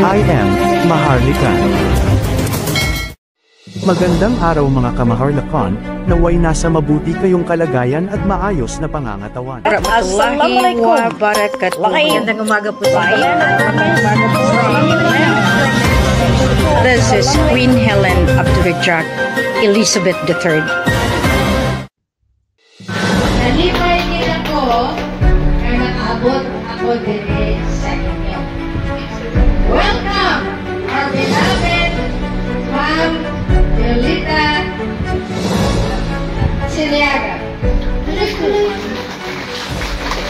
I am Maharlika. Magandang araw mga kamaharlakan, naway nasa mabuti kayong kalagayan at maayos na pangangatawan. Assalamualaikum wabarakatuh. Magandang umaga po sa inyo. This is Queen Helen Abdurrahman Elizabeth III. Nalipay din ako na nakaabot ako din sa inyo. Welcome, our beloved Ma'am Violeta Siliaga.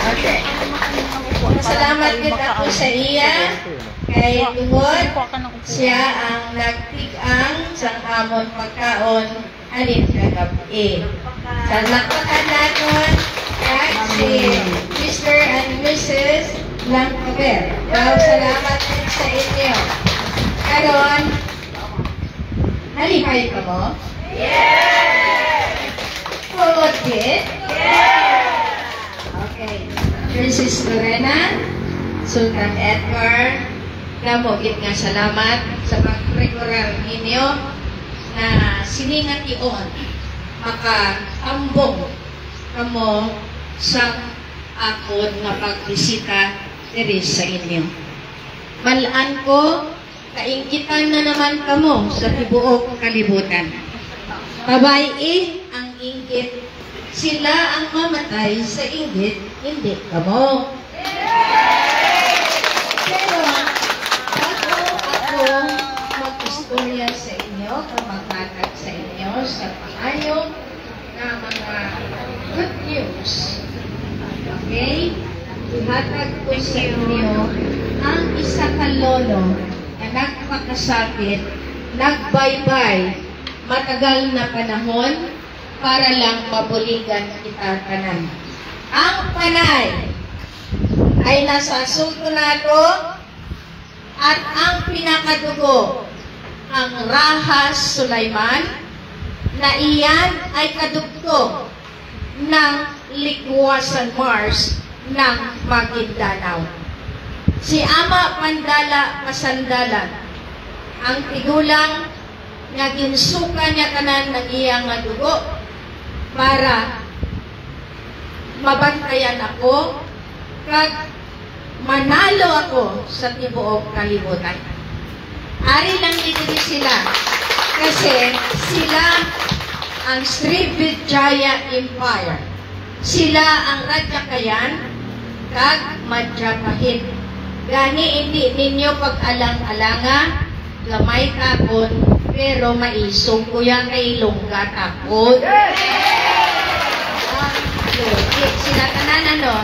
Okay. Salamat din ako sa iya kay tungod siya ang nagtigang sa amon pagkaon alin kagabi. Sa nakpakan natin at si Mr. and Mrs. Langkaber. Salamat din sa inyo. Karon, nalipay ka mo? Yes! Pulot din? Yes! Okay. Princess Lorena, Sultan Edgar, namogit nga salamat sa pag-regular ninyo na siningat iyon makatambong kamo sa akon na pagbisita diri sa inyo. Malaan ko, kainggitan na naman kamo sa tibuok kalibutan. Pabayi ang inggit, sila ang mamatay sa inggit, hindi kamo. Pero, ako mag-istorya sa inyo, magmatag sa inyo sa pangayong na mga good news. Okay? Ihatag ko sa inyo ang isa ka lolo na nagpakasakit, nagbaybay, matagal na panahon para lang mabuligan kita tanan. Ang panay ay nasa sultanato at ang pinakadugo ang Rahas Sulaiman na iyan ay kadugtog ng Likwasan Mars ng Maguindanao. Si Ama Pandala Pasandalan, ang tigulang nga ginsuka niya tanan ng iyang dugo para mabantayan ako kag manalo ako sa tibuok kalibutan. Ari lang dito sila kasi sila ang Srivijaya Empire. Sila ang Radyakayan kag Madhyapahit. Gani hindi ninyo pag-alang-alanga, gamay takon, pero maisong kuya kay lungga takon. Sila tanan ano.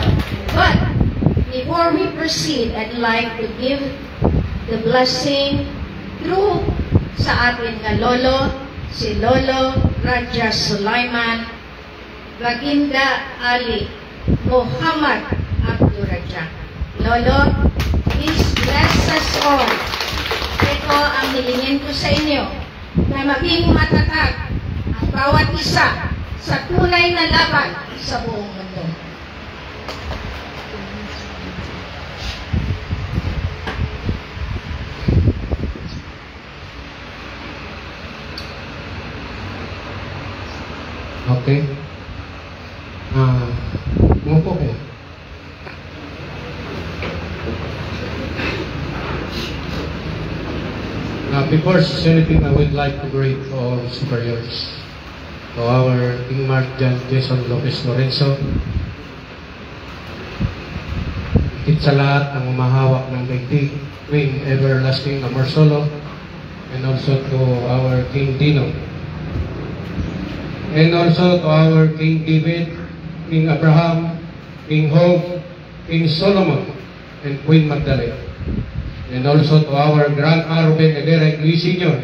But before we proceed, I'd like to give the blessing through sa ating nga lolo, si Lolo Raja Sulaiman Baginda Ali Muhammad Abdurrahman. Lolo, please bless us all. Ito ang hilingin ko sa inyo na maging matatag ang bawat isa sa tunay na laban sa buong mundo. Okay. Umupo kayo. Before anything, I would like to greet all superiors. To our King Mark John Jason Lopez Lorenzo. Higit sa lahat ng umahawak ng daigdig, Queen Everlasting Amorsolo, and also to our King Dino. And also to our King David, King Abraham, King Hope, King Solomon, and Queen Magdalene. And also to our Grandma Ruben Edera Louis Sr.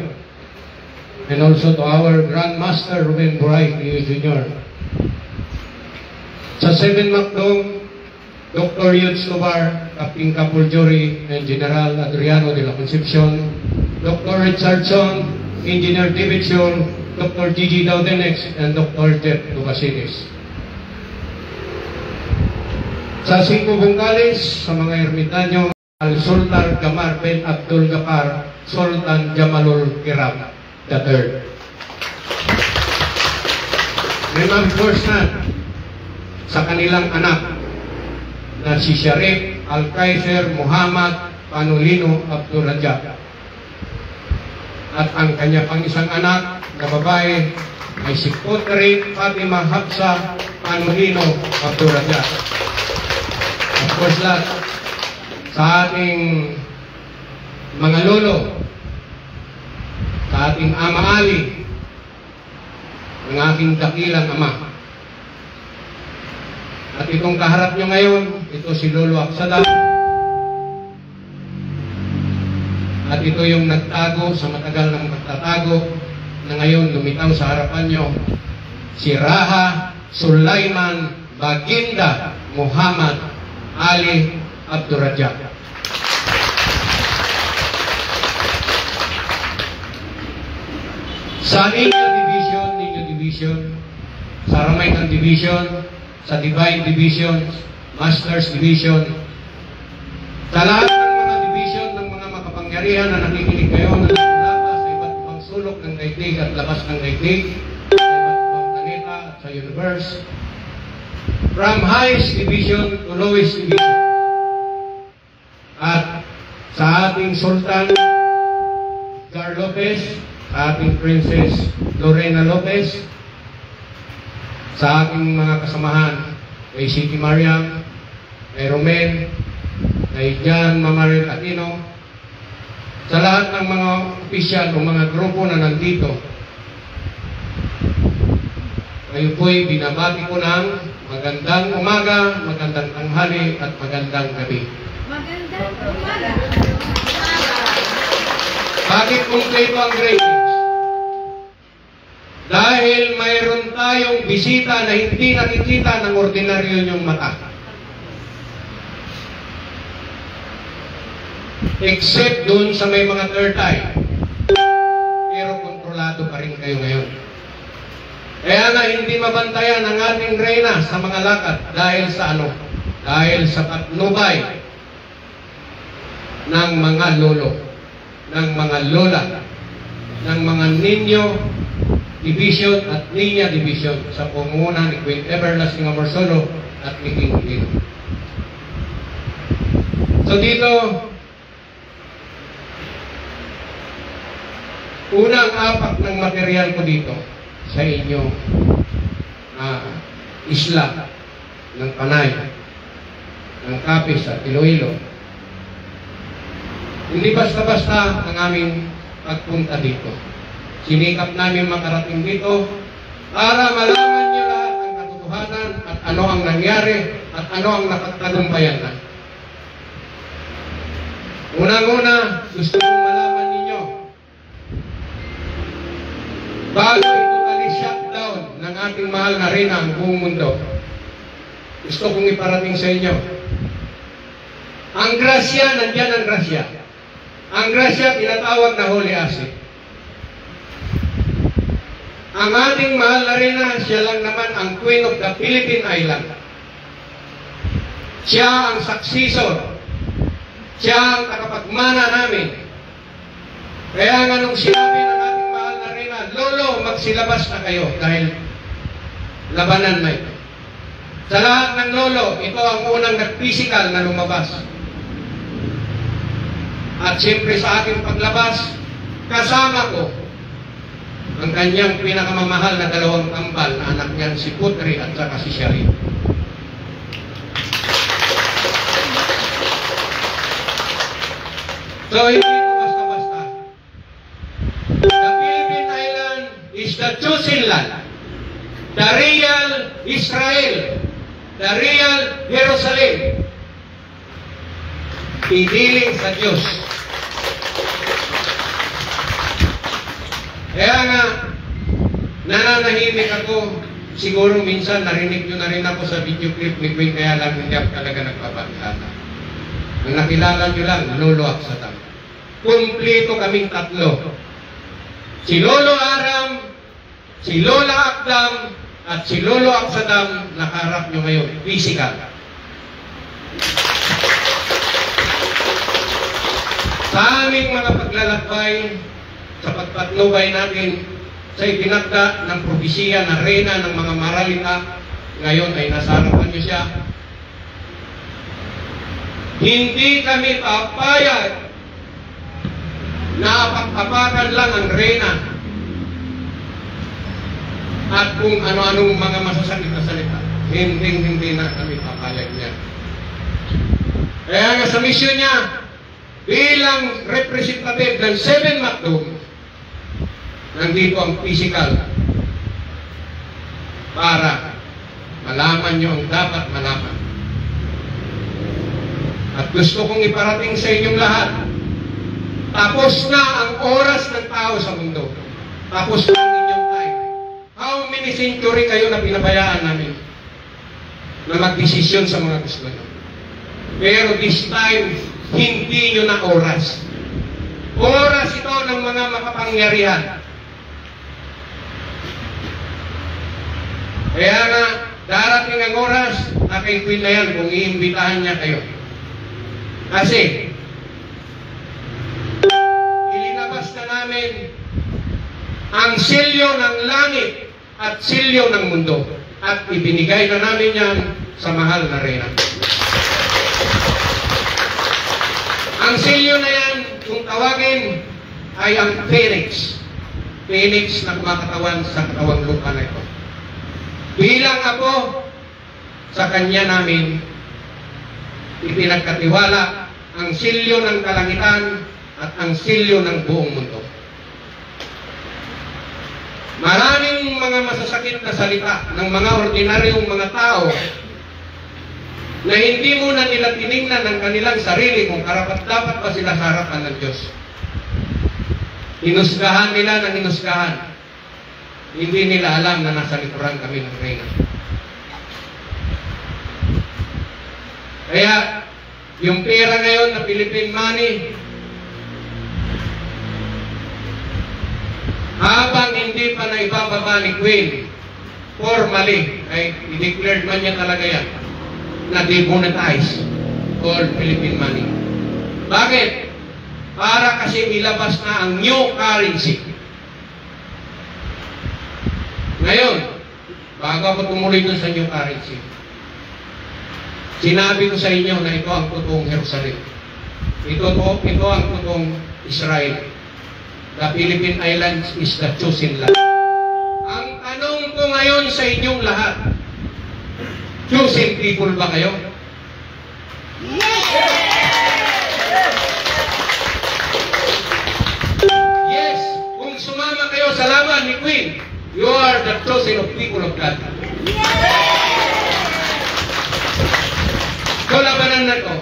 And also to our Grandmaster Ruben Buray Louis Jr. Sa 7 Macdong, Dr. Yudes Tobar, Captain Capuljuri, and General Adriano de la Concepcion, Dr. Richardson, Engineer Davidson, Dr. Gigi Daudenex, and Dr. Jeff Dubasilis. Sa 5 bungkalis, sa mga ermitanyo, Al-Sultan Gamar bin Abdul Ghaffar, Sultan Jamalul Kiram III. Remembers na sa kanilang anak na si Sharif Al-Kaiser Muhammad Panulino Abdul Rajab. At ang kanya pang isang anak na babae ay si Putri Fatima Hafsa Panulino Abdul Rajab. Of course, lahat sa ating mga lolo, sa ating Ama Ali, ang aking dakilang ama. At itong kaharap nyo ngayon, ito si Lolo Aksada. At ito yung nagtago sa matagal ng pagtatago na ngayon lumitaw sa harapan nyo, si Raha Sulaiman Baginda Muhammad Ali Abdul Rajab. Sa Ninyo Division, sa Ramaykan Division, sa Divine Division, Masters Division, sa lahat ng mga division ng mga makapangyarihan na nakikinig ngayon na naglalabas sa iba't ibang sulok ng daigdig at labas ng daigdig, sa iba't ibang planeta at sa universe, from highest division to lowest division. At sa ating Sultan Gar Lopez, sa ating Princess Lorena Lopez, sa aking mga kasamahan, kay Siti Mariam, kay Romel, kay Jan Mamaril Aquino, sa lahat ng mga opisyal o mga grupo na nandito, kayo po'y binabati ko ng magandang umaga, magandang tanghali, at magandang gabi. Magandang umaga. Bakit kumpleto ang greetings? Dahil mayroon tayong bisita na hindi nakikita ng ordinaryo niyong mata. Except dun sa may mga third eye. Pero kontrolado pa rin kayo ngayon. Kaya nga hindi mabantayan ang ating reyna sa mga lakad dahil sa ano? Dahil sa patnubay ng mga lolo, ng mga lola, ng mga ninyo Division at Niña Division sa pangunguna ni Queen Everlasting Amorsolo at ni King Lino. So dito, unang apak ng material ko dito sa inyo isla ng Panay, ng Capiz at Iloilo. Hindi basta-basta ang aming pagpunta dito. Sinikap namin makarating dito para malaman niyo lahat ang katotohanan at ano ang nangyari at ano ang napagtagumpayan na. Unang-una, gusto kong malaman ninyo, bago ito shutdown ng ating mahal na reyna ang buong mundo, gusto kong iparating sa inyo, ang grasya, nandiyan ang grasya. Ang grasya, tinatawag na Holy Acid. Ang ating mahal na reyna, siya lang naman ang Queen of the Philippine Island. Siya ang successor. Siya ang takapagmana namin. Kaya nga nung sinabi ng ating mahal na reyna, Lolo, magsilabas na kayo dahil labanan na ito. Sa lahat ng lolo, ito ang unang nag-physical na lumabas. At siyempre sa aking paglabas, kasama ko ang kanyang pinakamamahal na dalawang tambal na anak niyan, si Putri at saka si Sharif. So, hindi ko basta-basta. The Philippine Island is the chosen land. The real Israel. The real Jerusalem. Piniling sa Diyos. Kaya nga, nananahimik ako siguro minsan narinig nyo na rin ako sa video clip ni Queen, kaya lang hindi ako talaga nagpapakilala. Nung nakilala nyo lang, Lolo Aksadam. Kumplito kaming tatlo. Si Lolo Aram, si Lola Akdam, at si Lolo Aksadam, nakaharap nyo ngayon, physical. Sa aming mga paglalakbay, sa pagpatnubay natin sa itinagda ng propesiya na reyna ng mga maralita, ngayon ay nasa harapan niyo siya. Hindi kami papayag na pagpapakan lang ang reyna at kung ano-anong mga masasakit na salita. Hindi na kami papayag niya. Kaya nga sa misyon niya, bilang representative ng 7 Macdom, nandito ang physical para malaman nyo ang dapat malaman. At gusto kong iparating sa inyong lahat, tapos na ang oras ng tao sa mundo. Tapos na ang inyong time. How many century kayo na pinabayaan namin na magdesisyon sa mga gusto nyo? Pero this time, hindi nyo na oras. Oras ito ng mga makapangyarihan. Kaya nga, darating ang oras na kay Queen na yan kung iimbitahan niya kayo. Kasi, ilinabas na namin ang silyo ng langit at silyo ng mundo. At ibinigay na namin yan sa mahal na reyna. Ang silyo na yan, kung tawagin, ay ang Phoenix. Phoenix na kumakatawan sa katawang lupa na ito. Bilang ako, sa kanya namin ipinagkatiwala ang silyo ng kalangitan at ang silyo ng buong mundo. Maraming mga masasakit na salita ng mga ordinaryong mga tao na hindi muna nila tinignan ng kanilang sarili kung karapat-dapat ba sila sa harapan ng Diyos. Hinusgahan nila ng hinusgahan. Hindi nila alam na nasa likuran kami ng reyna. Kaya, yung pera ngayon na Philippine money, habang hindi pa na ibababa ni Queen, formally, ay i-declared man niya talaga yan, na demonetize all Philippine money. Bakit? Para kasi ilabas na ang new currency. Ngayon, bago ako tumuloy dun sa new currency, sinabi ko sa inyo na ito ang totoong Jerusalem. Ito ang totoong Israel. The Philippine Islands is the chosen land. Ang tanong ko ngayon sa inyong lahat, chosen people ba kayo? Yes! Kung sumama kayo sa laban ni Queen, you are the chosen of people of God. So, labanan na ito.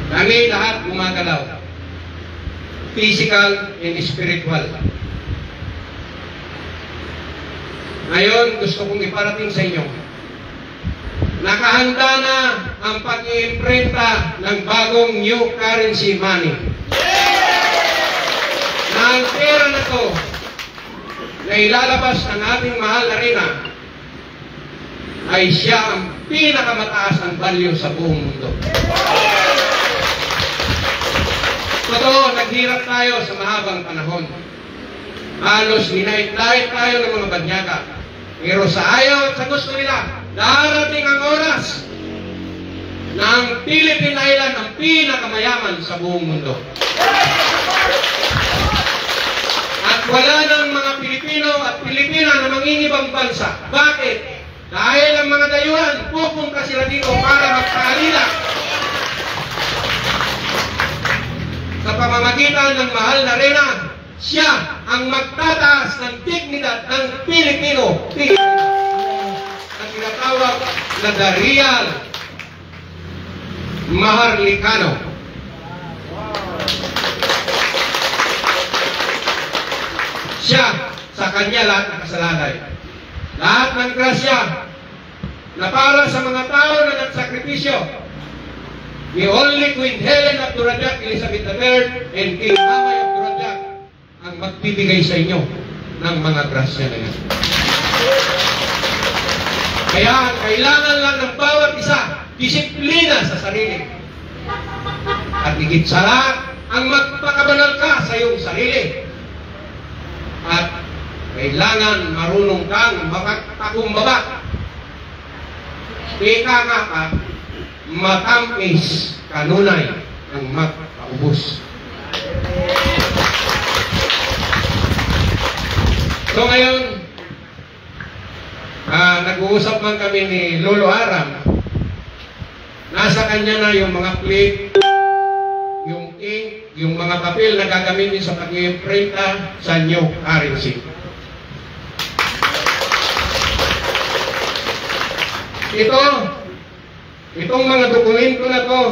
Kami lahat gumagalaw. Physical and spiritual. Ngayon, gusto kong iparating sa inyo. Nakahanda na ang pag-iimprenta ng bagong new currency money. Na ang pera na ito na ilalabas ng ating mahal na reyna ay siya ang pinakamataas ang value sa buong mundo. Totoo, naghirap tayo sa mahabang panahon. Halos dinait-dait tayo ng mga banyaga. Pero sa ayaw at sa gusto nila, darating ang oras na ang Philippine Island ang pinakamayaman sa buong mundo. At wala ng mga Pilipino at Pilipina na mangingibang bansa. Bakit? Dahil ang mga dayuhan, pupunta sila dito para magpaalila sa pamamagitan ng mahal na reyna. Siya ang magtataas ng dignidad ng Pilipino. Ang tinatawag na the real Maharlikano. Siya, sa kanya lahat nakasalalay. lahat ng grasya na para sa mga tao na nagsakripisyo ni only Queen Helen of Duradjac, Elizabeth III, and King Mamay of Duradjac ang magbibigay sa inyo ng mga grasya na yan. Kaya kailangan lang ng bawat isa disiplina sa sarili. At higit sa lahat, ang magpakabanal ka sa iyong sarili. At kailangan marunong kang makatakumbaba. Ika nga ka, matamis kanunay ang magpaubos. So ngayon, nag-uusap man kami ni Lolo Aram. Nasa kanya na yung mga plate, yung ink, yung mga papel na gagamitin sa pag-i-printa sa new currency. Itong mga dokumento na to,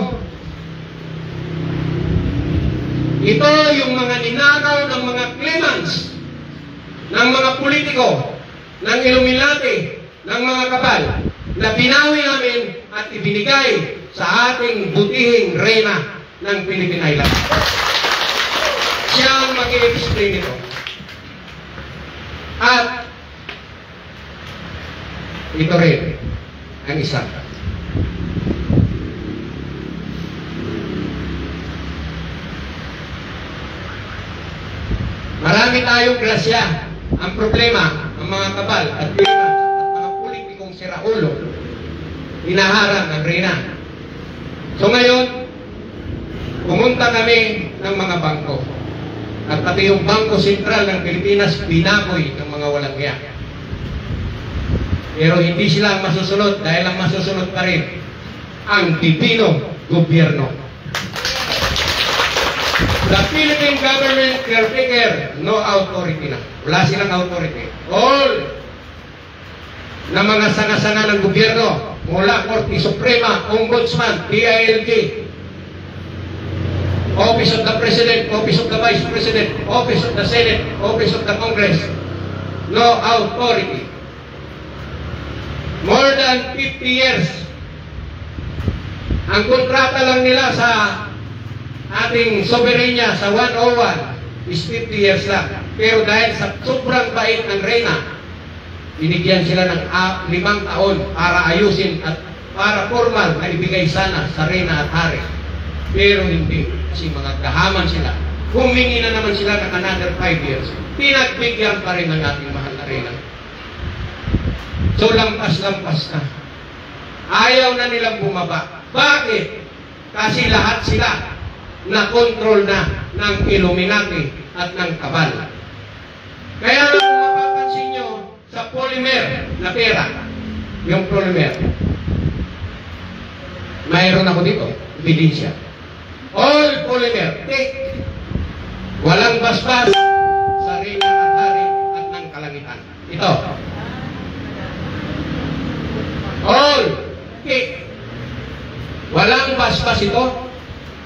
ito yung mga ninakaw ng mga claimants, ng mga politiko, ng Illuminati, ng mga kapal, na binawi namin at ibinigay sa ating butihing reyna ng Philippine Islands. Siya ang mag-i-explain ito. At ito rin ang isa. Marami tayong grasya. Ang problema, ang mga kapal at mga politikong siraulo, hinaharang ang reyna. So ngayon, pumunta kami ng mga bangko. At pati yung Bangko Sentral ng Pilipinas, binaboy ng mga walang hiya. Pero hindi sila ang masusunod dahil ang masusunod pa rin ang divino gobyerno. The Philippine government caretaker, no authority na. Wala silang authority. All na mga sanga-sanga ng gobyerno, mula Korte Suprema, Ombudsman, DILG, Office of the President, Office of the Vice President, Office of the Senate, Office of the Congress, no authority. More than 50 years. Ang kontrata lang nila sa ating soberenya sa 101 is 50 years lang. Pero dahil sa sobrang bait ng reyna, binigyan sila ng 5 taon para ayusin at para formal na ibigay sana sa reyna at hari. Pero hindi, kasi mga gahaman sila. Humingi na naman sila ng another 5 years. Pinagbigyan pa rin ng ating mahal na reyna. So lampas-lampas na. Ayaw na nilang bumaba. Bakit? Kasi lahat sila na control na ng Illuminati at ng kabal. Kaya kung mapapansin nyo sa polymer na pera, yung polymer, mayroon ako dito, ebidensya. All polymer, thick, walang basbas sa reyna at hari at ng kalangitan. Ito. All thick. Walang basbas ito.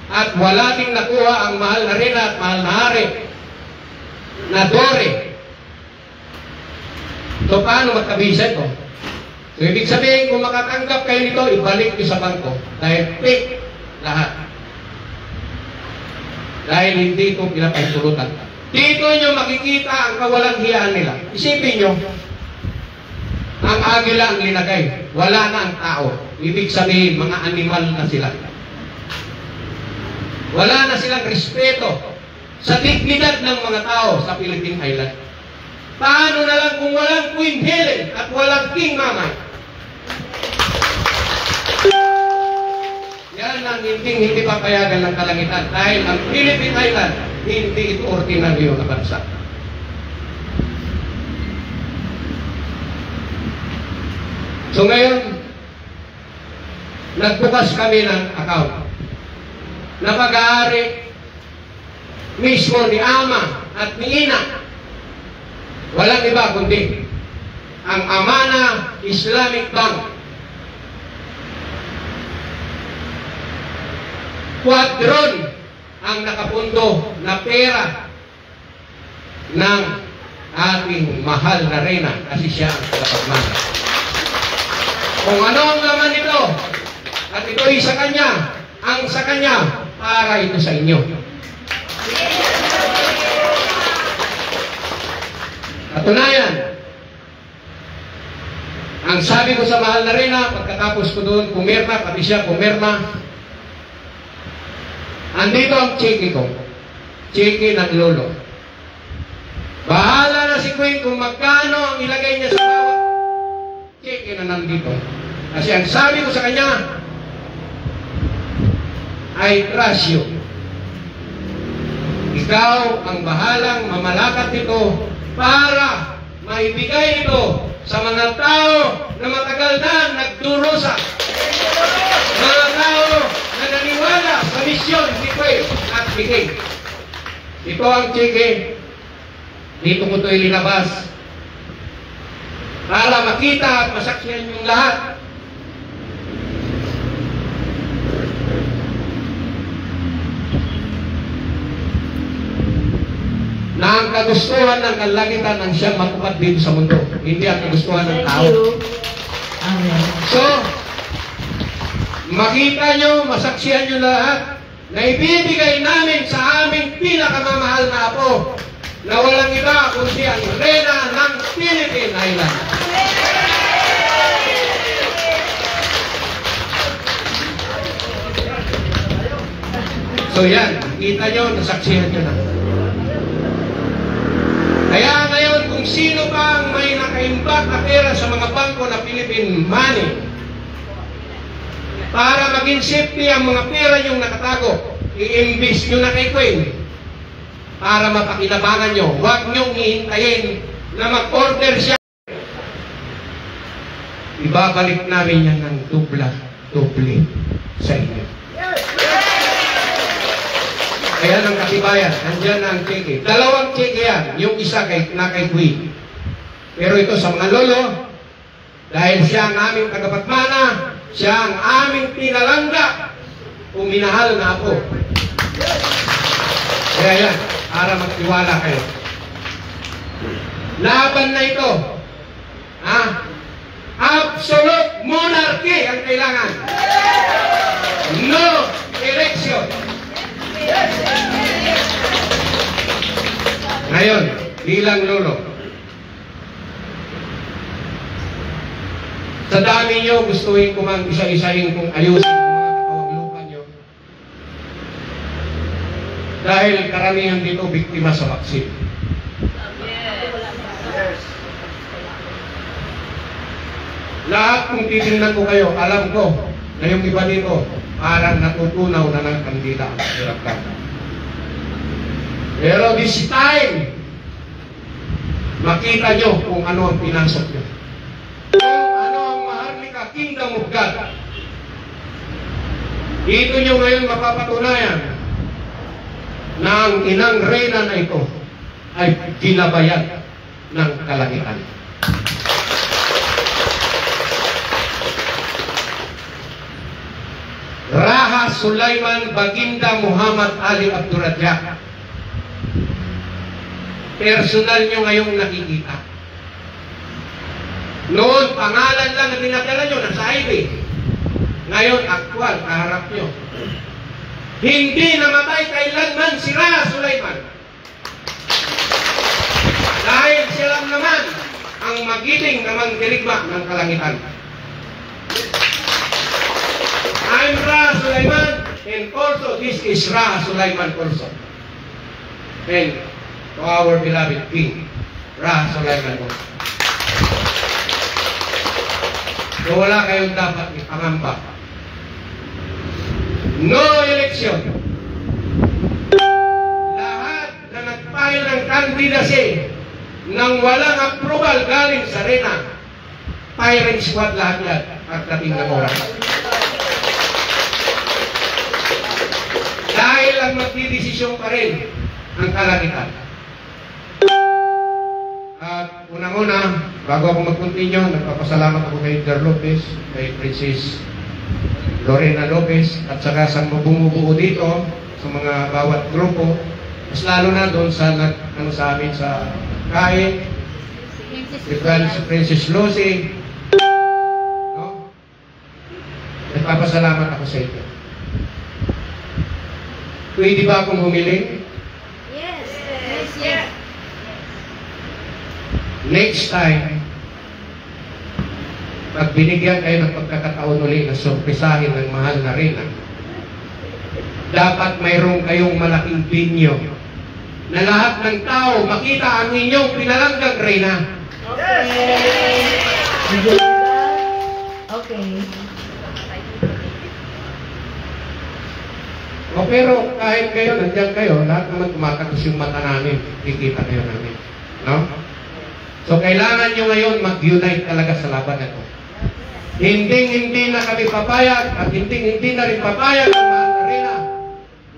At wala ding nakuha ang mahal na reyna at mahal na hari na dore. So paano magkabisa ito? So ibig sabihin, kung makatanggap kayo nito, ibalik nyo sa bangko. Dahil fake lahat. Dahil hindi ito pinapahintulutan. Dito nyo makikita ang kawalang hiyaan nila. Isipin nyo, ang agila ang linagay. Wala na ang tao. Ibig sabihin, mga animal na sila. Wala na silang respeto sa dignidad ng mga tao sa Philippine Island. Paano na lang kung walang Queen Helen at walang King Mamay? Yan ang hindi papayagan ng kalangitan dahil ang Philippine Island hindi ito ordinaryo na bansa. So ngayon, nagbukas kami ng account na pag-aari mismo ni Ama at ni Ina. Walang iba kundi ang Amana Islamic Bank. Quadron ang nakapundo na pera ng ating mahal na reyna kasi siya ang tagapagmana. Kung ano ang laman nito at ito'y sa kanya, ang sa kanya para ito sa inyo. Katunayan, ang sabi ko sa mahal na reyna, pagkatapos ko doon pumirma, pati siya pumirma, andito ang cheque ko. Cheque ng lolo. Bahala na si Queen kung magkano ang ilagay niya sa bawat cheque na nandito. Kasi ang sabi ko sa kanya, I trust you. Ikaw ang bahalang mamalakat nito para maibigay ito sa mga tao na matagal na nagdurusa. Mga tao na naniwala sa misyon ni Queen at bigay. Ito ang cheque. Dito ko ito ilinabas para makita at masaksihan yung lahat. Na ang kagustuhan ng kalangitan ang siyang matupad dito sa mundo. Hindi ang kagustuhan ng tao. Amen. So, makita nyo, masaksihan nyo lahat na ibibigay namin sa aming pinakamamahal na apo na walang iba kundi ang reyna ng Philippine Island. So yan, kita nyo, nasaksihan nyo na. Kaya ngayon, kung sino pa ang may nakaimbak na pera sa mga bangko na Philippine money, para maging safety ang mga pera yung nakatago, i-invest nyo na kay Queen para mapakinabangan nyo. Huwag nyong hihintayin na mag-order siya. Ibabalik namin yan ng doble sa inyo. Kaya ng katibayan, nandyan ang cheque. Dalawang cheque yan. Yung isa kay Queen. Pero ito sa mga lolo, dahil siya ang aming tagapagmana, siya ang aming pinalangga, uminahal na ako. Kaya yan, para magtiwala kayo. Laban na ito. Absolute monarchy ang kailangan. No election. Ngayon, bilang lolo, sa dami nyo, gustuhin ko mang isa-isahin kung ayusin ang mga katawaglupan nyo. Dahil karamihan dito biktima sa vaksin. Lahat kung titingnan ko kayo, alam ko na yung iba dito parang natutunaw na ng kandila ang hirapkan. Pero this time, makita nyo kung ano ang pinasok nyo. Kung ano ang Maharlika Kingdom of God. Dito nyo ngayon mapapatunayan na ang inang reyna na ito ay ginabayan ng kalangitan. Raha Sulaiman Baginda Muhammad Ali Abdurrazzaq. Personal nyo ngayong nakikita. Noon, pangalan lang na dinadala nyo, nasa highway. Ngayon, aktual, kaharap nyo. Hindi namatay kailanman si Raha Sulaiman. Dahil siya lang naman ang magiting na mangdirigma ng kalangitan. I'm Raha Sulaiman, and also this is Raha Sulaiman also. And to our beloved King, Raha Sulaiman also. So wala kayong dapat ipangamba. No election. Lahat na nag-file ng candidacy nang walang approval galing sa reyna, firing squad lahat yan pagdating ng oras. Dahil ang magdidesisyon pa rin ang kalangitan. At unang-una, bago ako mag-continue, nagpapasalamat ako kay Edgar Lopez, kay Princess Lorena Lopez, at saka sa bumubuo dito, sa mga bawat grupo, mas lalo na doon sa sa amin sa Kai, si Princess Lucy, no? Nagpapasalamat ako sa inyo. Pwede ba akong humiling? Yes. Yes. Next time, pag binigyan kayo ng pagkakataon uli na sorpresahin ng mahal na Reyna, dapat mayroong kayong malaking binyo na lahat ng tao makita ang inyong pinalanggang Reyna. Okay. O pero kahit kayo, nandiyan kayo, lahat naman kumakatos yung mata namin, kikita kayo namin. No? So kailangan nyo ngayon mag-unite talaga sa laban na ito. Hindi na kami papayag at hindi na rin papayag ang mahal na Reyna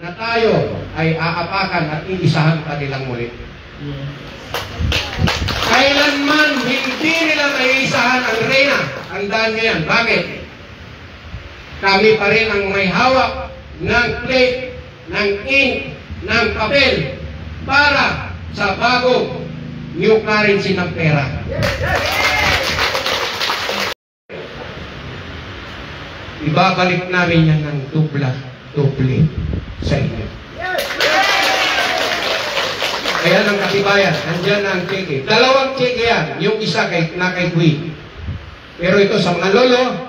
na tayo ay aapakan at iisahan kanilang muli. Kailanman hindi nila maiisahan ang Reyna. Tandaan nyo yan. Bakit? Kami pa rin ang may hawak ng plate, ng ink, ng papel para sa bagong new currency ng pera. Ibabalik namin yan ng doble sa inyo. Kaya ng katibayan, nandyan ang cheque. Dalawang cheque yan. Yung isa kay Queen. Pero ito sa mga lolo,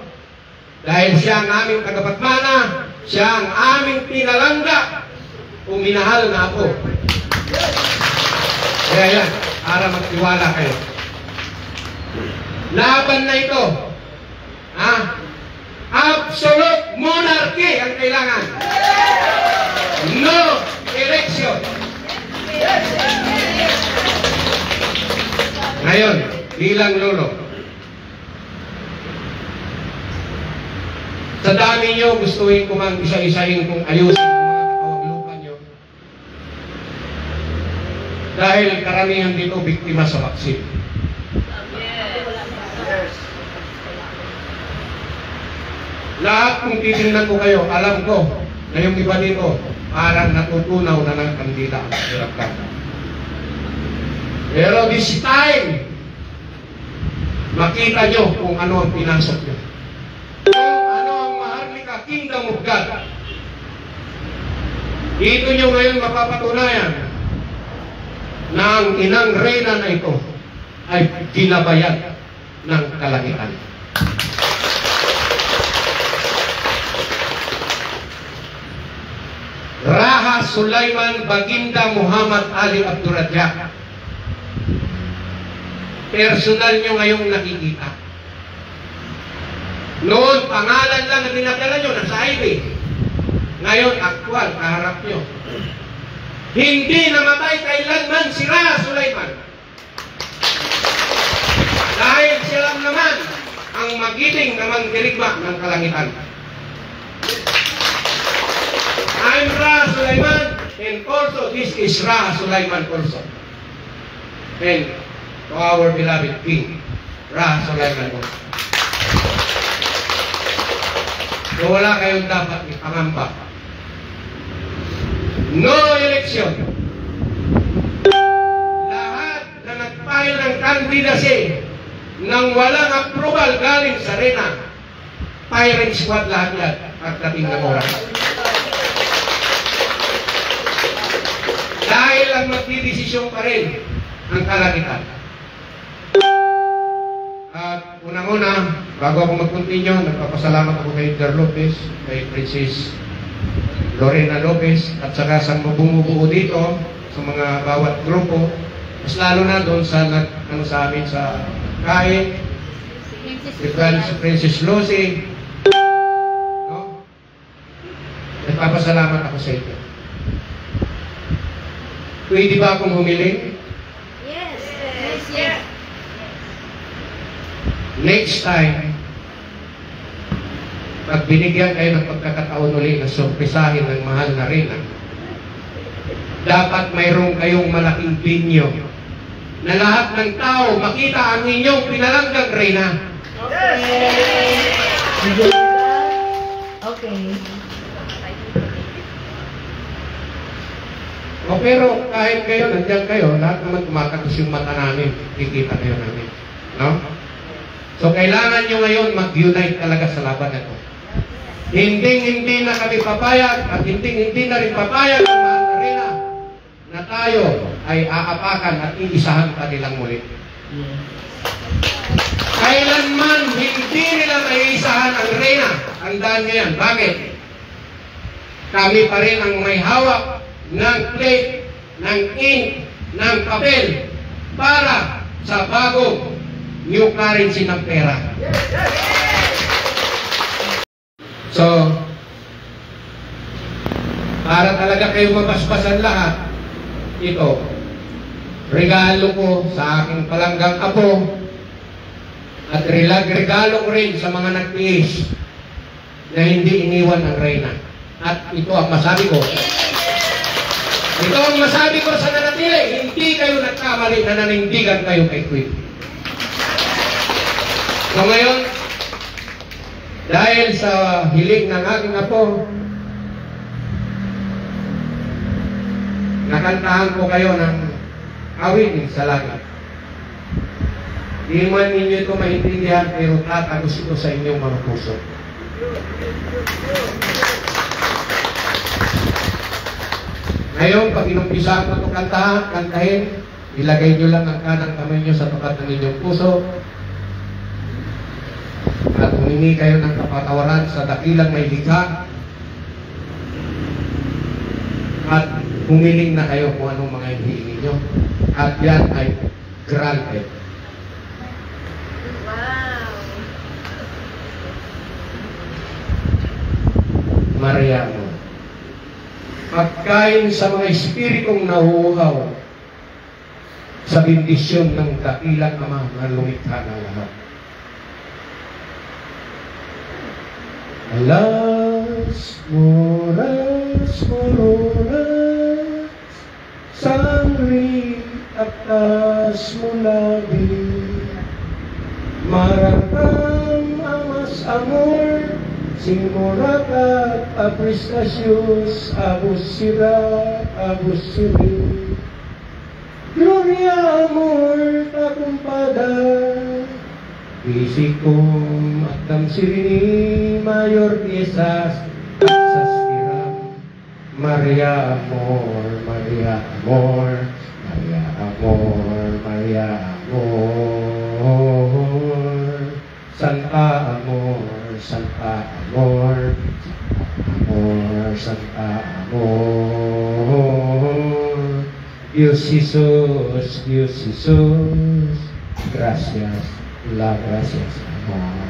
dahil siya ang aming tagapagmana, siya ang aming pinalangga, uminahal na ako. Kaya yan, para magtiwala kayo. Laban na ito. Absolute monarchy ang kailangan. No election. Ngayon, bilang lolo, sa dami nyo, gustuhin ko mang isa-isahin kung ayusin ang mga katawaglupan nyo. Dahil karamihan dito biktima sa vaksin. Lahat kung titingnan ko kayo, alam ko na yung iba dito parang natutunaw na ng kandila ang hirapkan. Pero this time, makita nyo kung ano ang pinasok nyo. Kingdom of God. Dito nyo ngayon mapapatunayan na ang inang Reyna na ito ay ginabayan ng kalangitan. Raha Sulaiman Baginda Muhammad Ali Abdurrazzaq. Personal nyo ngayong nakikita. Noon, pangalan lang na dinadala nyo, nasa highway. Ngayon, aktual, kaharap nyo. Hindi namatay kailanman si Raha Sulaiman. Dahil siya lang naman ang magiting na mangdirigma ng kalangitan. I'm Raha Sulaiman, and also this is Raha Sulaiman also. And to our beloved King, Raha Sulaiman also. So wala kayong dapat ipangamba. No election. Lahat na nag-file ng candidacy nang walang approval galing sa Reyna, firing squad lahat yan pagdating ng oras. Dahil ang magdidesisyon pa rin ang kalangitan. At unang-una, bago ako mag-continue, nagpapasalamat ako kay Edgar Lopez, kay Princess Lorena Lopez, at saka sa bumubuo dito, sa mga bawat grupo, mas lalo na doon sa sa amin sa Kai, si Princess Lucy, no? Nagpapasalamat ako sa inyo. Pwede ba akong humiling? Yes. Yes. Next time, pag binigyan kayo ng pagkakataon uli na sorpresahin ng mahal na Reyna, dapat mayroong kayong malaking binyo na lahat ng tao makita ang inyong pinalanggang Reyna. Okay. O O pero kahit kayo, nandiyan kayo, lahat naman tumatagos yung mata namin. Kikita kayo namin. No? So kailangan nyo ngayon mag-unite talaga sa laban na ito. Hindi na kami papayag at hindi na rin papayag ang mga arena na tayo ay aapakan at iisahan kanilang muli. Kailanman hindi nila maiisahan ang arena. Tandaan nyo yan. Bakit? Kami pa rin ang may hawak ng plate, ng ink, ng papel para sa bagong new currency ng pera. So, para talaga kayo mabasbasan lahat, ito, regalo ko sa aking palanggang apo at regalo ko rin sa mga nagtiis na hindi iniwan ang reyna. At ito ang masabi ko. Ito ang masabi ko sa nanatili, hindi kayo nagkamali na nanindigan kayo kay Queen. So ngayon, dahil sa hiling ng aking apo, nakantahan ko kayo ng awitin sa langit. Di man ninyo ito maintindihan, pero tatagos ito sa inyong mga puso. Ngayon, pag inumpisahan ko itong kantahin, ilagay nyo lang ang kanang kamay nyo sa tapat ng inyong puso at humingi kayo ng kapatawaran sa dakilang may likha at humiling na kayo kung anong mga hinihingi nyo at yan ay granted. Maria mo. Pagkain sa mga espiritong nahuhaw sa bendisyon ng dakilang Ama na lumikha ng lahat. Alas, moras, mororas, sangri, atas mulabi, marakam, amas, amor, simurakat, aprestasyos, abusira, abusiri. Gloria, amor, takumpada, bisikum, atam sirini, mayor piesas, sastiram. Maria, amor, Maria, amor, Maria, amor, Maria, amor, Santa, amor, Santa Amor, Amor, Santa Amor, Dios Jesus, Dios Jesus, gracias, la gracias, amor,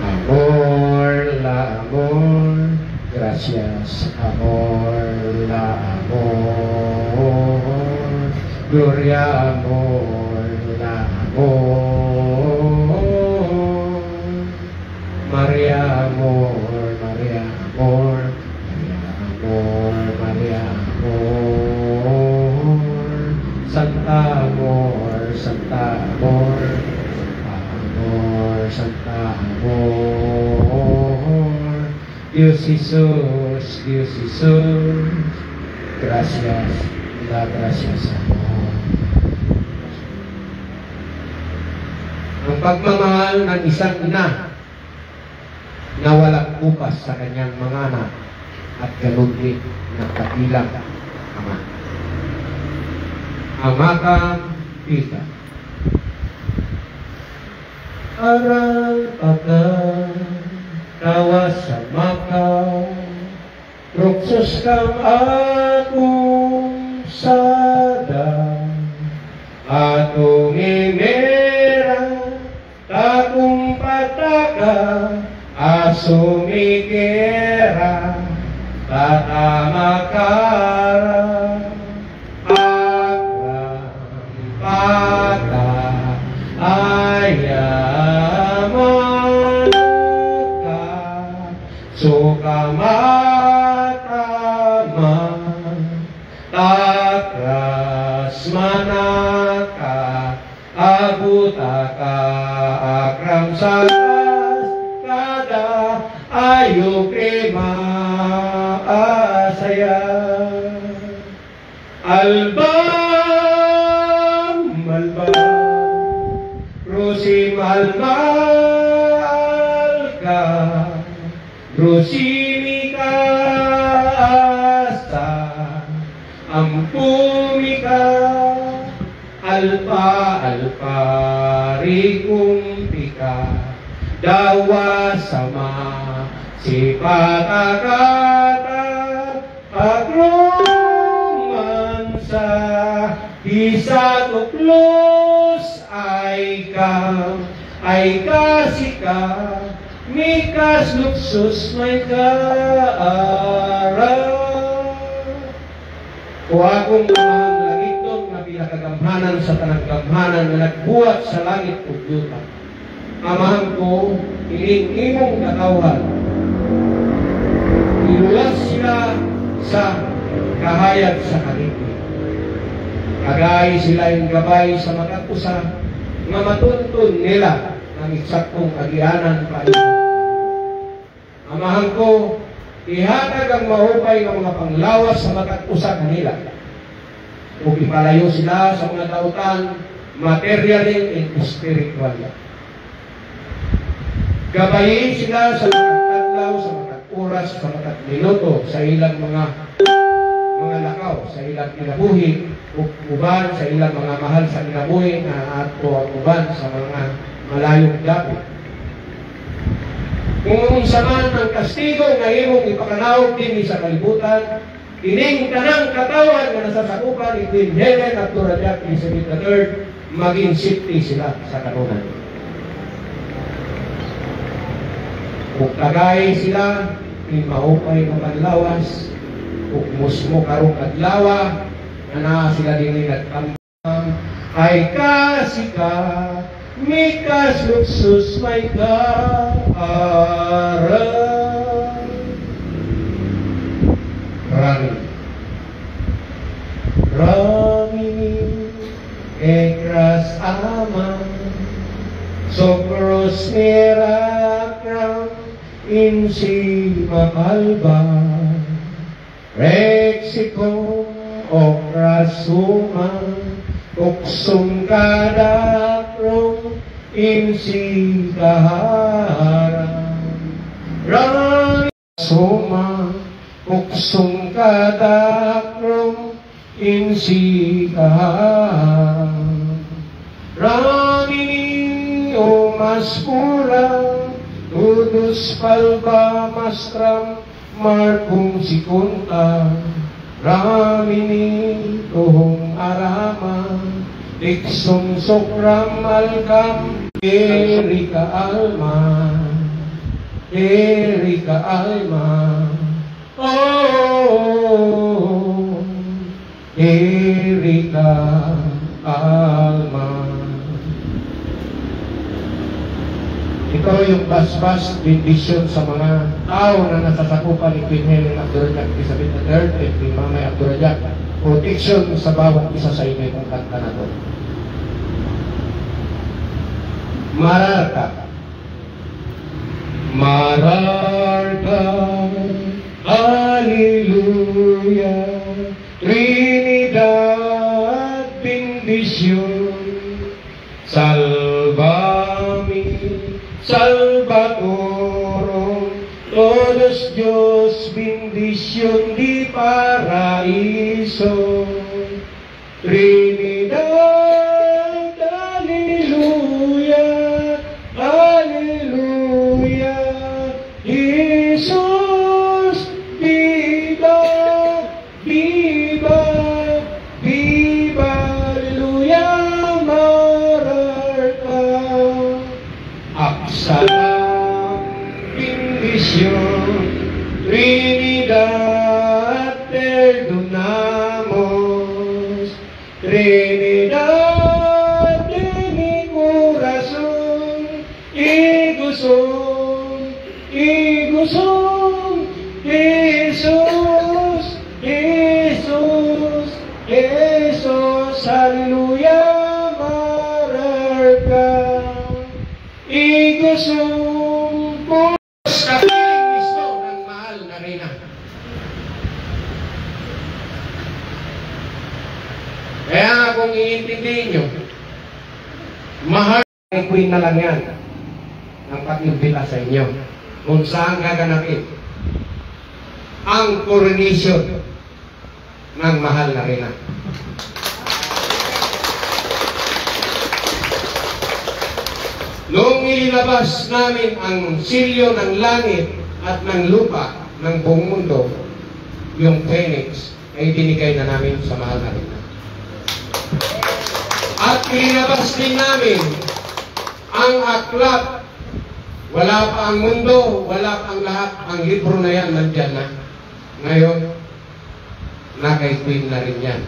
amor, la amor, gracias, amor, la amor, gloria, amor, la amor. Maria amor, Maria amor, Maria amor, Maria amor, Santa amor, Santa amor, amor, Santa amor, Dios Jesus, Dios Jesus, gracias, la gracias amor. Ang pagmamahal ng isang ina na walang upas sa kanyang mga anak at ganun din ng kabilang ama. Amakam Pita. Aral patan kawas sa makaw, ruksos kang akong sada, atong imera, takong pataka, asumikera, tatamakara, akrampata, ayamanuka, sukamatama, takras manaka, abutaka, akramsaka, ayo krema asaya. Yoshimika asta ampumika alpa rikumpika dawa sama sipatakata agrumansa bisa tuklos ay kasika mikas luksus may kaaraw. O akong amang langitong na pinakagamhanan sa tanaggamhanan na nagbuhat sa langit ug yuta. Amahan ko, ining imong katawan. Iluwas sila sa kahayag sa kaligid. Agay sila yung gabay sa makatusa nga matuntun nila ang eksaktong agianan pa ito. Amahan ko, ihatag ang mahupay ng mga panglawas sa makatusa kanila. O ipalayo sila sa mga dautan, materially and spiritually. Gabayin sila sa makatadlaw, sa makaturas, sa makatminuto, sa ilang mga lakaw, sa ilang kinabuhi, uban sa ilang mga mahal sa kinabuhi na ato ang uban sa mga malayong dapit. Kung unsa man ang kastigo nga imong ipakanawag din sa kalibutan, ining tanang katawan nga nasasakupan ni Queen Helen at Turajak Elizabeth III, maging safety sila sa kanunan. Kung tagay sila, mahupay ng panlawas, kung musmo karong adlawa, na sila din nagkambang, ay kasika, mikas luksus may kaaraw. Rami ekras ama sopros mirakram insi makalba Rexicum oprasuma uksum kadakrom insi kaharam Rami suma uksum kadakrom insi kaharam Ramini o maskurang udus palba mastram markung sikunta Ramini tohong arama iksum sokram alkam Erika alma oh Erika alma. Ito yung basbas bendisyon sa mga tao na nasasakupan ni Queen Helen Abdurrahman Elizabeth III at ni Mamay Abdurrahman. Protection sa bawat isa sa inyo itong kanta na ito. Mararka. Mararka, Hallelujah, Trinidad, bendisyon, salvami, salvatoro, todos Dios, bendisyon di paraiso, Trinidad, Hallelujah, Hallelujah, Jesus, viva, viva, viva, Hallelujah, Mararka, Absalom, bendisyon, Trinidad, perdonamos, Trinidad de mi corazón, y gozón, Jesús, Jesús, Jesús, aleluya, Mararka, y gozón por kapiling mismo ng mahal na reyna. Kaya kung iintindihin nyo, mahal ng queen na lang yan ang pag-imbita sa inyo. Kung saan gaganapin. ang coronation ng mahal na reyna. Noong ilabas namin ang silyo ng langit at ng lupa ng buong mundo, yung phoenix ay binigay na namin sa mahal na reyna. At ilabas din namin ang aklat. Wala pa ang mundo, wala pa ang lahat. Ang libro na yan nandyan na. Ngayon, nakaitwin na rin yan.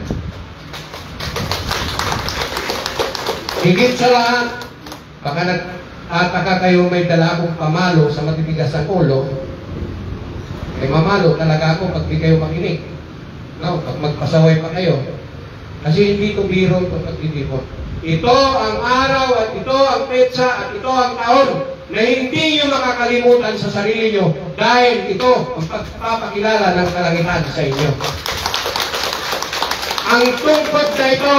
Higit sa lahat, baka nagtataka kayo may dala akong pamalo sa matitigas ang ulo, ay mamalo talaga ako pag di kayo makinig. No, pag magpasaway pa kayo. Kasi hindi ito biro ito pagtitipon. Ito ang araw at ito ang petsa at ito ang taon na hindi nyo makakalimutan sa sarili nyo dahil ito ang pagpapakilala ng kalangitan sa inyo. Ang tungkod na ito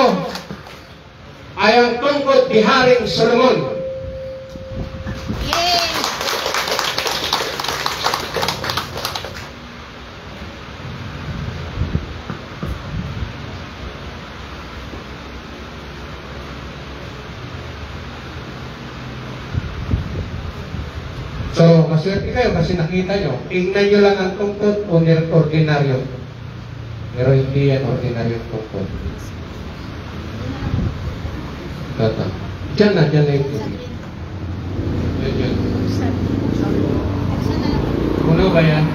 ay ang tungkod ni Haring Solomon. So, maswerte kayo kasi nakita nyo. Tingnan nyo lang ang tungkod o ordinaryo. Pero hindi yan ordinaryo tungkod. Tata. Diyan na yung tubig. Yan. Puno ba yan?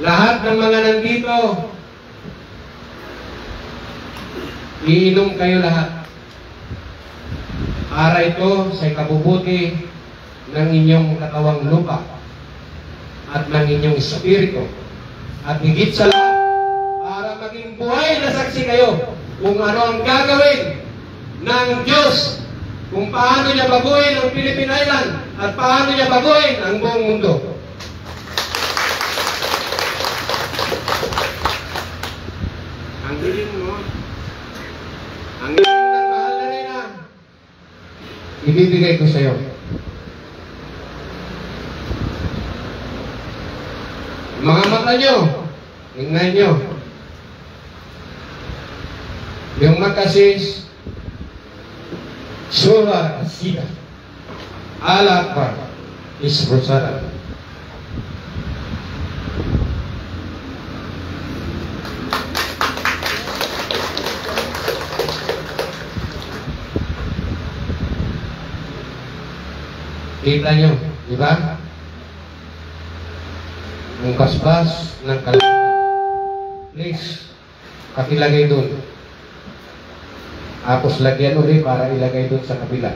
Lahat ng mga nandito, iinom kayo lahat. Para ito sa ikabubuti ng inyong katawang lupa at ng inyong espiritu. At higit sa lahat, para maging buhay na saksi kayo kung ano ang gagawin ng Diyos, kung paano niya baguhin ang Philippine Island at paano niya baguhin ang buong mundo. Ang hiling mo, ang hiling ng mahal na reyna, ibibigay ko sa iyo. Mga mata nyo, tingnan nyo. Yung makasis, Surah As-Sida, Al-Akbar, Isrusara. Kita nyo, di ba? Ang kasbas ng kalangitan. Please, pakilagay doon. Tapos lagyan ulit para ilagay doon sa kabila.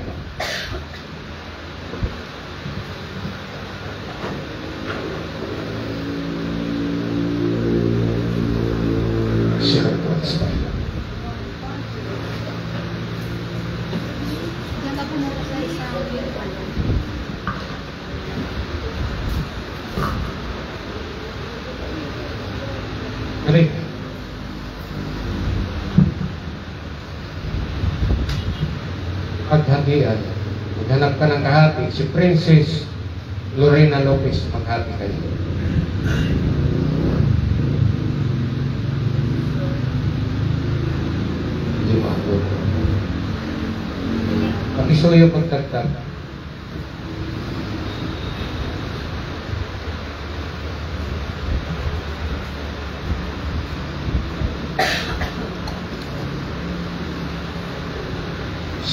Aray. Paghatian. Maghanap ka ng kahati. Si Princess Lorena Lopez, maghati kayo. Lima po. Pakisuyo pagtagtag.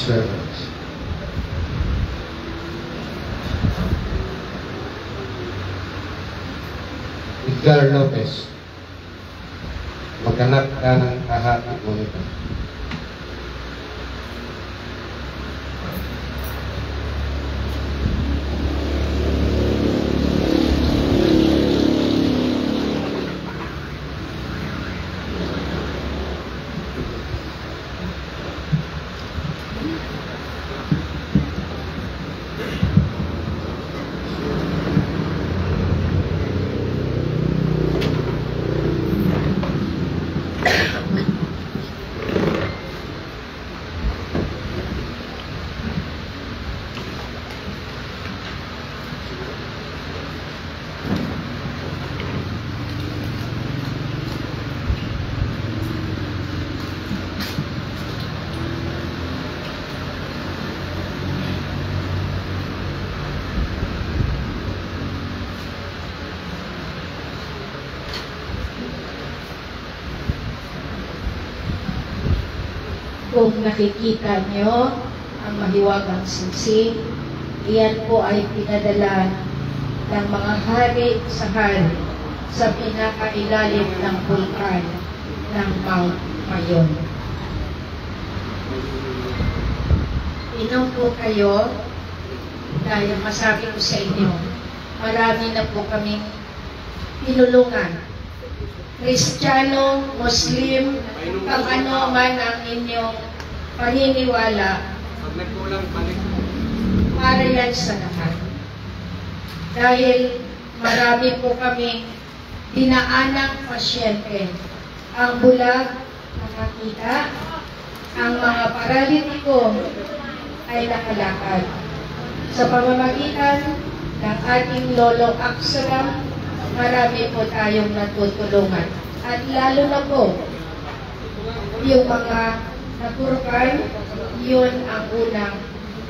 Servants. Edgar Lopez, maghanap ka ng kahati mo nito. kung nakikita nyo ang mahiwagang singsing, iyan po ay pinadala ng mga hari sa hari sa pinakailalim ng bulkan ng Mount Mayon. Inom po kayo dahil masabi ko sa inyo, marami na po kaming pinulungan. Kristiyano, Muslim, kung ano man ang inyong paniniwala, para yan sa lahat. Dahil marami po kami dinaanang pasyente. Ang bulag, nakakita, ang mga paralitiko ay nakalakad. Sa pamamagitan ng ating Lolo Aksalam, marami po tayong natutulungan. At lalo na po, yung mga naturkan, yun ang unang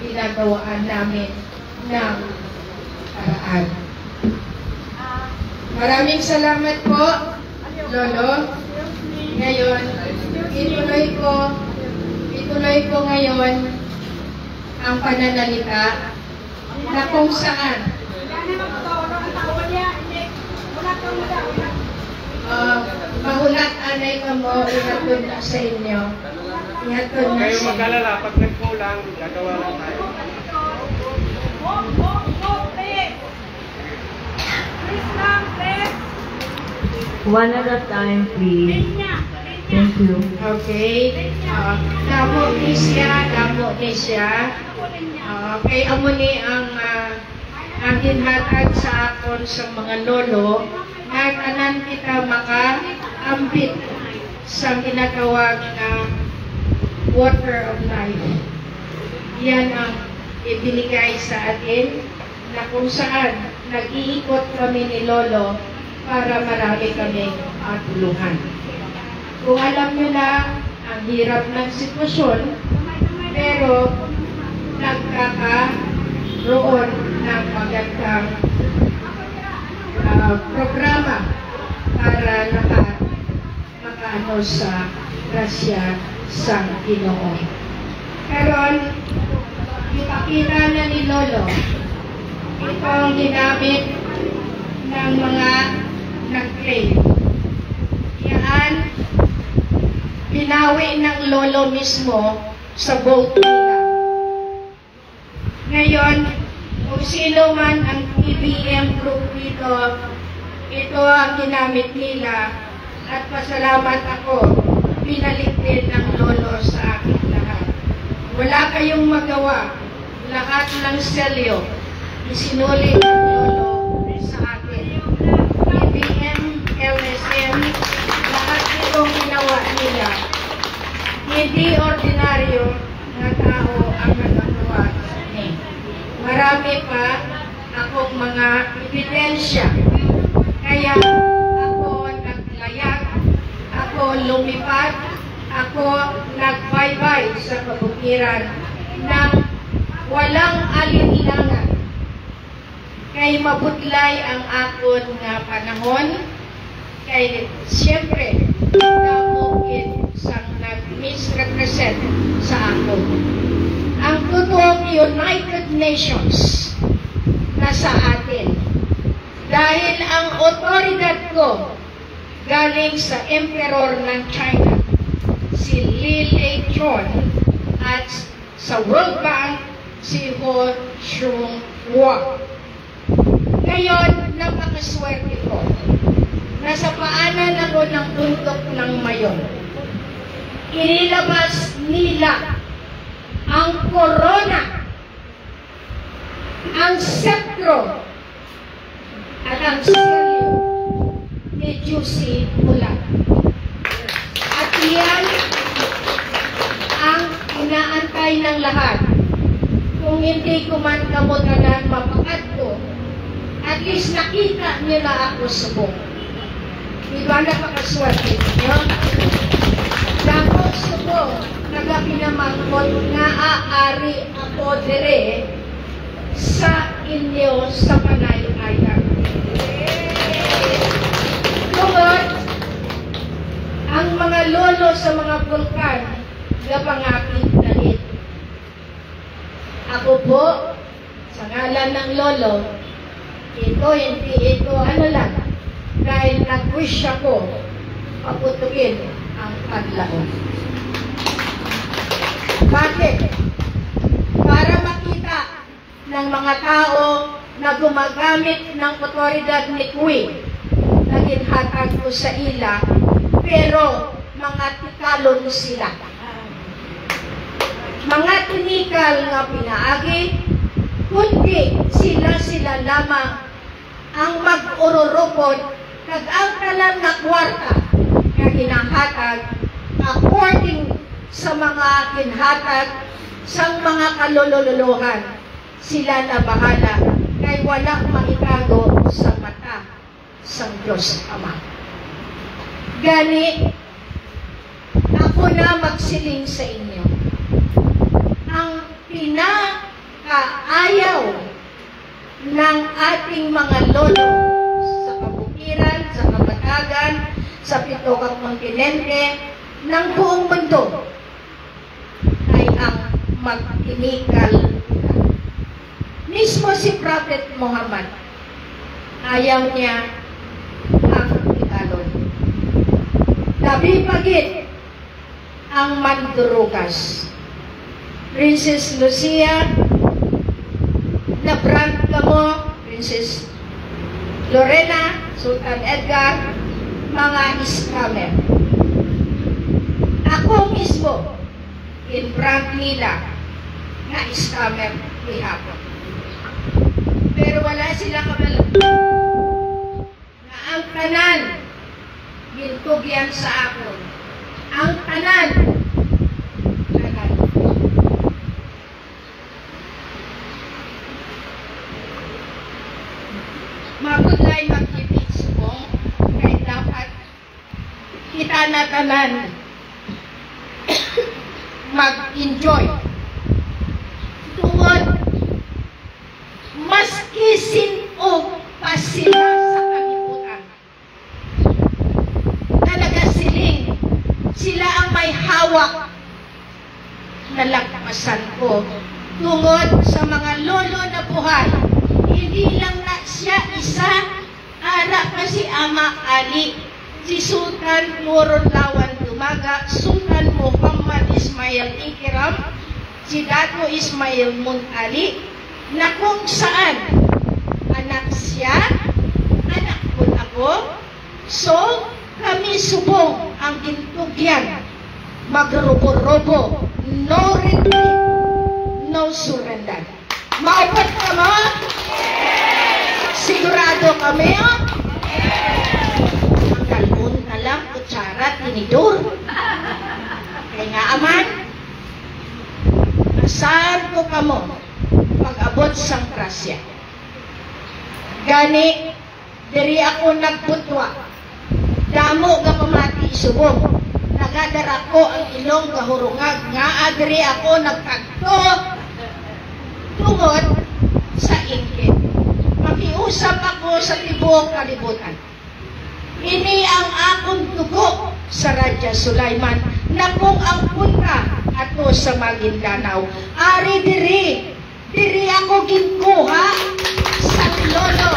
ginagawaan namin ng paraan. Maraming salamat po, Lolo. Ngayon, ituloy ko ngayon ang pananalita na kung saan mahulat anay ka mo, ihatod na sa inyo. Ihatod na Kayo sa inyo. mag-alala, pag nagkulang, gagawa lang tayo. One at a time, please. Thank you. Okay. Damo ni siya. Kay amo ni ang ginhatag sa akon sa mga lolo nga tanan kita makaambit sa ginatawag na water of life. Yan ang ibinigay sa atin na kung saan nag-iikot kami ni Lolo para marami kami tulungan. Kung alam nyo na ang hirap ng sitwasyon, pero nagkakaroon ng magandang programa para makaano sa grasya sa Ginoo. Karon, ipakita na ni Lolo ito ang ginamit ng mga nag-claim. Yan, pinawi ng Lolo mismo sa boat nila. Ngayon, kung sino man ang PBM group dito, ito ang ginamit nila at pasalamat ako, pinalik din ng Lolo sa akin lahat. Wala kayong magawa, lahat ng selyo, isinulit ng Lolo sa akin. PBM, LSM, lahat itong ginawa nila. Hindi ordinaryo na tao ang nagagawa sa akin. Marami pa akong mga ebidensya. Kaya ako naglayag, ako lumipad, ako nagbaybay sa kabukiran ng walang alinlangan. Kay mabutlay ang akon nga panahon, kay siyempre, namukit sa nag-misrepresent sa akon. Ang totoong United Nations nasa atin. Dahil ang otoridad ko galing sa Emperor ng China, si Li Leichon, at sa World Bank, si Ho Chung Hua. Ngayon, napakaswerte ko. Nasa paanan ako ng bundok ng Mayon. Inilabas nila ang corona, ang sceptro, at ang selyo ni Juicy Bulag. At iyan ang inaantay ng lahat. Kung hindi ko man kamutanan mapakadto, at least nakita nila ako subok. Diba napakaswerte ninyo? Dako subok, nagapinamangkot nga aari ako dire sa inyo sa panay-ayag. Tungod, ang mga lolo sa mga bulkan, nga pangakit dalit. Ako po, sa ngalan ng lolo, hindi ito ano lang, dahil nag-wish ako paputugin ang paglaon. Bakit? Para makita ng mga tao na gumagamit ng otoridad ni Queen na ginhatag ko sa ila, pero mga tikalon sila. Mga tinikal nga pinaagi, kundi sila lamang ang mag-ururupod kag ang talan na kwarta nga hinahatag according sa mga ginhatag sa mga kalululuhan. Sila na bahala kay walang maitago sa mata sa Diyos Ama. Gani, ako na magsiling sa inyo. Ang pinakaayaw ng ating mga lolo sa kabukiran, sa kabatagan, sa pitokang kontinente, ng buong mundo ay ang magtinikal. Mismo si Prophet Muhammad, ayaw niya ang tikalon. Labi pagit ang mandurugas. Princess Lucia, na brand ka mo, Princess Lorena, Sultan Edgar, mga scammer. Ako mismo, in brand nila, na scammer ihapon. Pero wala sila kabalang na ang tanan gintugyan sa akon. Ang tanan mabudlay magkipit subong kay dapat kita na tanan mag-enjoy tungod maski sino pa sila sa kalibutan na nagasiling sila ang may hawak na lagpasan ko tungod sa mga lolo na buhay. Hindi lang na siya isa, ara pa si Ama Ali, si Sultan Nurul Lawan Dumaga, Sultan Muhammad Ismail Ikiram, si Dato Ismail Muntali, na kung saan anak siya, anak ko ako, so kami subong ang gintugyan, magrubo-robo, no retreat, no surrender. Maupot ka mo? Sigurado kami, oh? Ang kalbon na lang, kutsara, tinidor. Kaya nga, aman, nasaan ko ka mo pag-abot sang krasya. Gani, diri ako nagputwa. Damo nga pamati subong. Nagadara ko ang ilong kahurungag. Nga diri ako nagtagto tungod sa ingkit. Makiusap ako sa tibuok kalibutan. Ini ang akong dugo sa Radya Sulaiman na kung ang punta ato sa Maguindanao. Ari diri ako ginkuha sa lolo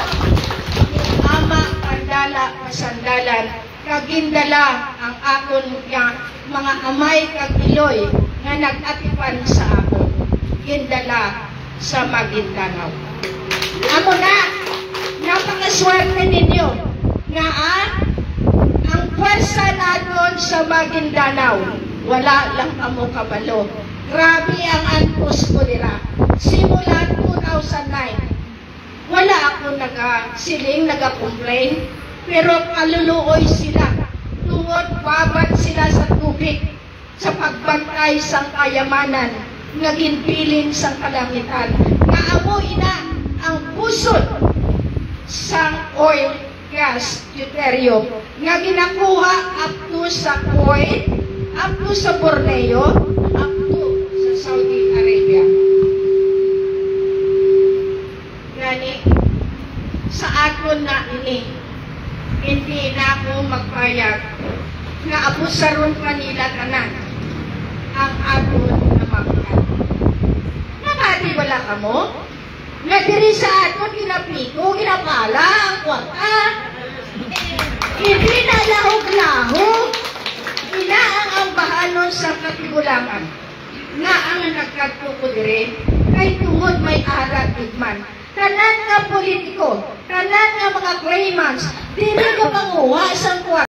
ni Ama Pandala Pasandalan kagindala ang akon mga amay kag iloy nga nagatipan sa akon. Gindala sa Maguindanao. Amo na, napakaswerte ninyo nga ang pwersa naton sa Maguindanao, wala lang amo kabalo. Grabe ang antos ko nila. Simula 2009, wala ako nagasiling, nagacomplain, pero kaluluoy sila. Tungod babad sila sa tubig, sa pagbantay sang kayamanan, nga ginpiling sang kalangitan. Nga amo ina ang pusod sang oil, gas, deuterium, nga ginakuha up to sa Kuwait, up to sa Borneo, up to sa Saudi Arabia. Gani, sa aton na ini, hindi na ako magpayag nga abusaron kanila tanan. ang aton na mangkat. Nakati wala ka mo? Nga diri sa aton ginapliko, ginapala ang kwarta. Hindi na lahog-lahog. Ina ang ambahanon sa katigulangan. Nga ang nagkadto ko dire, kay tungod may arat igman. Tanan nga politiko, tanan nga mga claimants, dili ka panguha sa kwarta.